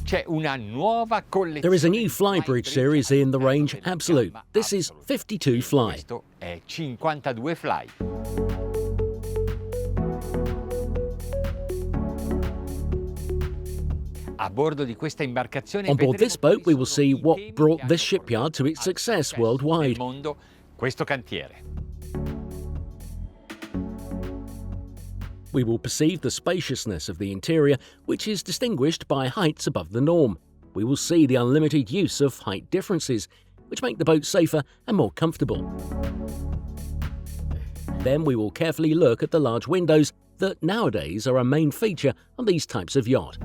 There is a new flybridge series in the range Absolute. This is 52 Fly. On board this boat, we will see what brought this shipyard to its success worldwide. We will perceive the spaciousness of the interior, which is distinguished by heights above the norm. We will see the unlimited use of height differences, which make the boat safer and more comfortable. Then we will carefully look at the large windows that nowadays are a main feature on these types of yacht.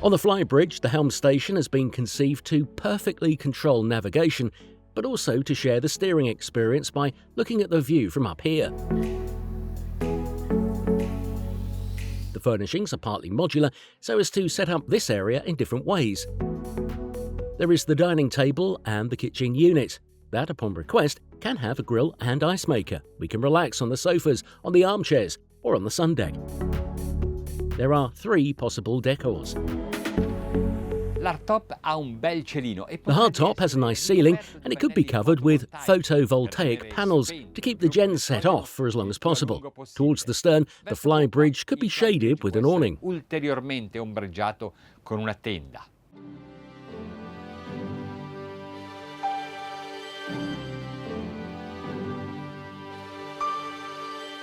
On the flybridge, the helm station has been conceived to perfectly control navigation, but also to share the steering experience by looking at the view from up here. The furnishings are partly modular, so as to set up this area in different ways. There is the dining table and the kitchen unit. That, upon request, can have a grill and ice maker. We can relax on the sofas, on the armchairs, or on the sun deck. There are 3 possible decors. The hardtop has a nice ceiling, and it could be covered with photovoltaic panels to keep the genset off for as long as possible. Towards the stern, the flybridge could be shaded with an awning.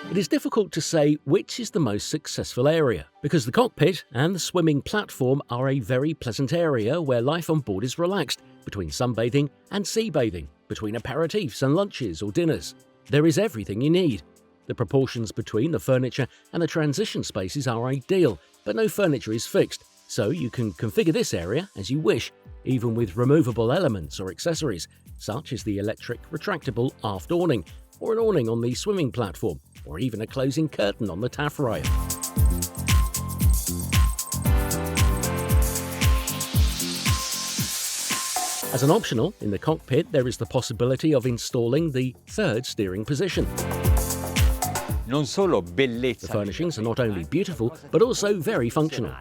It is difficult to say which is the most successful area, because the cockpit and the swimming platform are a very pleasant area where life on board is relaxed, between sunbathing and sea bathing, between aperitifs and lunches or dinners. There is everything you need. The proportions between the furniture and the transition spaces are ideal, but no furniture is fixed, so you can configure this area as you wish, even with removable elements or accessories, such as the electric retractable aft awning, or an awning on the swimming platform, or even a closing curtain on the taffrail. As an optional, in the cockpit there is the possibility of installing the 3rd steering position. The furnishings are not only beautiful, but also very functional.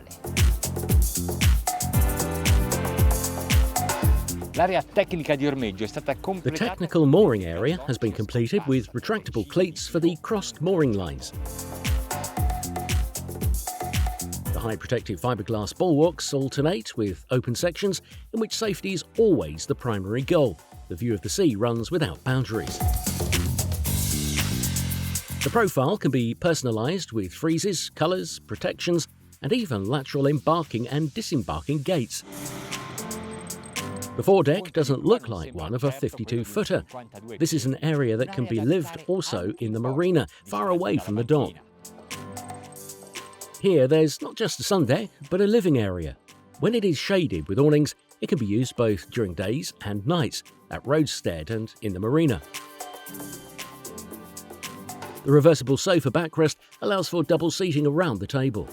The technical mooring area has been completed with retractable cleats for the crossed mooring lines. The high protective fiberglass bulwarks alternate with open sections in which safety is always the primary goal. The view of the sea runs without boundaries. The profile can be personalised with friezes, colours, protections, and even lateral embarking and disembarking gates. The foredeck doesn't look like one of a 52-footer. This is an area that can be lived also in the marina, far away from the dock. Here there's not just a sun deck, but a living area. When it is shaded with awnings, it can be used both during days and nights, at roadstead and in the marina. The reversible sofa backrest allows for double seating around the table.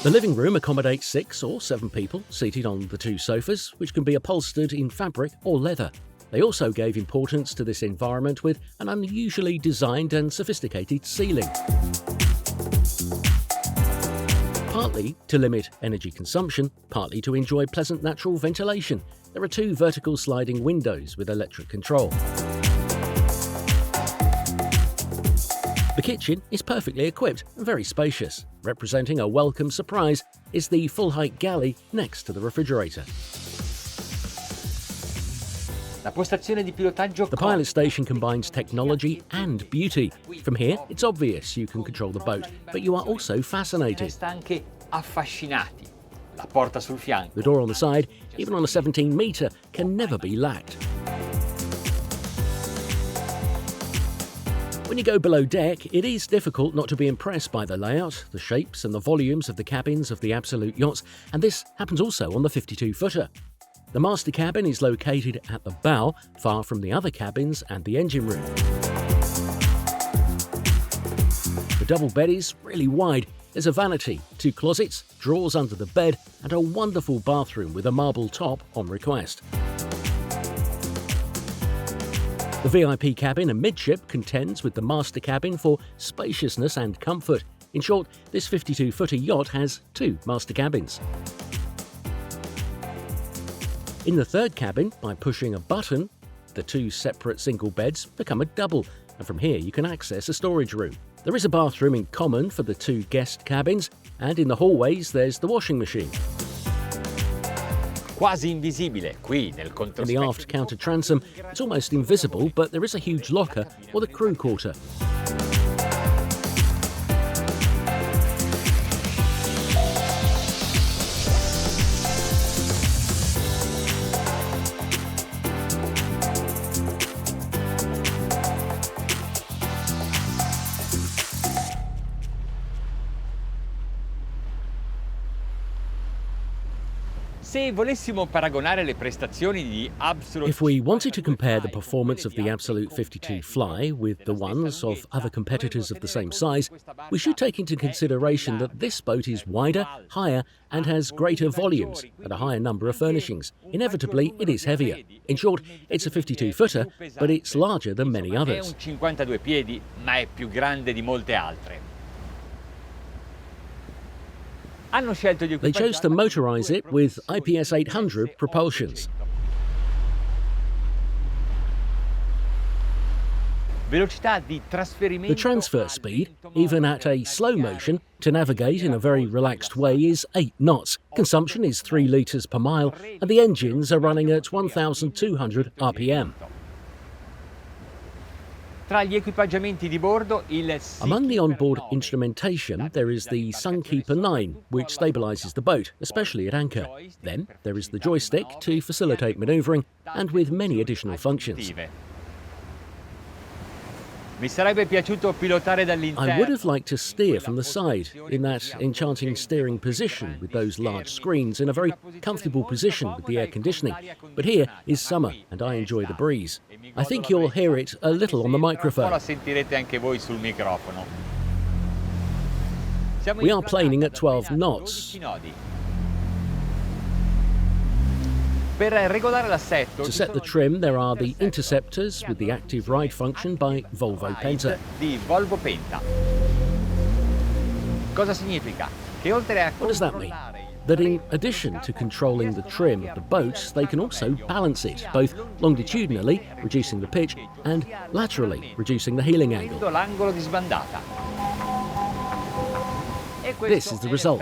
The living room accommodates 6 or 7 people seated on the 2 sofas, which can be upholstered in fabric or leather. They also gave importance to this environment with an unusually designed and sophisticated ceiling. Partly to limit energy consumption, partly to enjoy pleasant natural ventilation, there are 2 vertical sliding windows with electric control. The kitchen is perfectly equipped and very spacious. Representing a welcome surprise is the full-height galley next to the refrigerator. The pilot station combines technology and beauty. From here, it's obvious you can control the boat, but you are also fascinated. The door on the side, even on a 17-metre, can never be lacked. When you go below deck, it is difficult not to be impressed by the layout, the shapes and the volumes of the cabins of the Absolute Yachts, and this happens also on the 52-footer. The master cabin is located at the bow, far from the other cabins and the engine room. The double bed is really wide. There's a vanity, 2 closets, drawers under the bed, and a wonderful bathroom with a marble top on request. The VIP cabin amidship contends with the master cabin for spaciousness and comfort. In short, this 52-footer yacht has two master cabins. In the third cabin, by pushing a button, the two separate single beds become a double, and from here you can access a storage room. There is a bathroom in common for the two guest cabins, and in the hallways there's the washing machine. Quasi invisibile qui nel In the aft counter transom, it's almost invisible, but there is a huge locker or the crew quarter. Se volessimo paragonare le prestazioni di Absolute If we wanted to compare the performance of the Absolute 52 Fly with the ones of other competitors of the same size, we should take into consideration that this boat is wider, higher, and has greater volumes and a higher number of furnishings. Inevitably, it is heavier. In short, it's a 52-footer, but it's larger than many È others. un 52 piedi, ma è più grande di molte altre. Hanno scelto di They chose to motorise it with IPS 800 propulsions. Velocità di trasferimento. The transfer speed, even at a slow motion, to navigate in a very relaxed way is 8 knots. Consumption is 3 litres per mile, and the engines are running at 1,200 RPM. Tra gli equipaggiamenti di bordo, Among the onboard instrumentation, there is the Sunkeeper 9, which stabilises the boat, especially at anchor. Then there is the joystick to facilitate manoeuvring, and with many additional functions. Mi sarebbe piaciuto pilotare dall'interno. I would have liked to steer from the side, in that enchanting steering position with those large screens in a very comfortable position with the air conditioning. But here is summer and I enjoy the breeze. I think you'll hear it a little on the microphone. La sentirete anche voi sul microfono. We are planing at 12 knots. Per regolare l'assetto To set the trim, there are the interceptors with the active ride function by Volvo Penta. Di Volvo Penta. Cosa significa? Che oltre a What does that mean? That in addition to controlling the trim of the boat, they can also balance it, both longitudinally, reducing the pitch, and laterally, reducing the heeling angle. l'angolo di sbandata. E This is the result.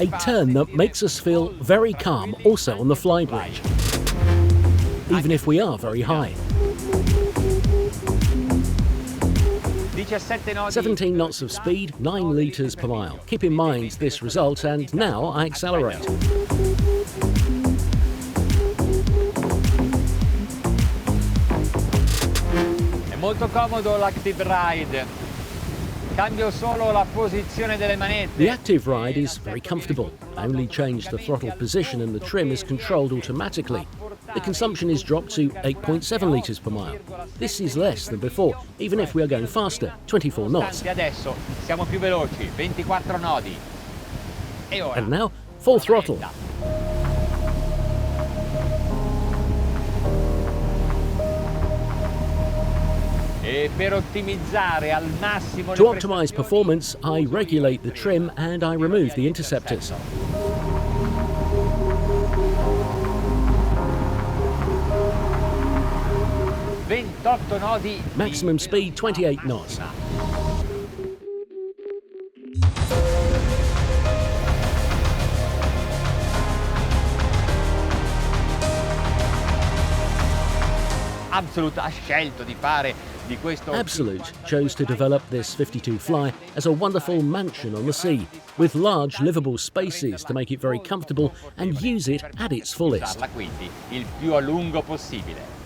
A turn that makes us feel very calm also on the flybridge, even if we are very high. 17 knots of speed, 9 litres per mile. Keep in mind this result, and now I accelerate. È molto comodo l'Active Ride. Cambio solo la posizione delle manette. The active ride is very comfortable. I only change the throttle position and the trim is controlled automatically. The consumption is dropped to 8.7 litres per mile. This is less than before, even if we are going faster, 24 knots. Adesso siamo più veloci, 24 nodi. E ora. And now, full throttle. To optimize performance, I regulate the trim and I remove the interceptors. Maximum speed 28 knots. Absolute ha scelto di fare di questo. Absolute chose to develop this 52 Fly as a wonderful mansion on the sea, with large livable spaces to make it very comfortable and use it at its fullest. Quindi il più a lungo possibile.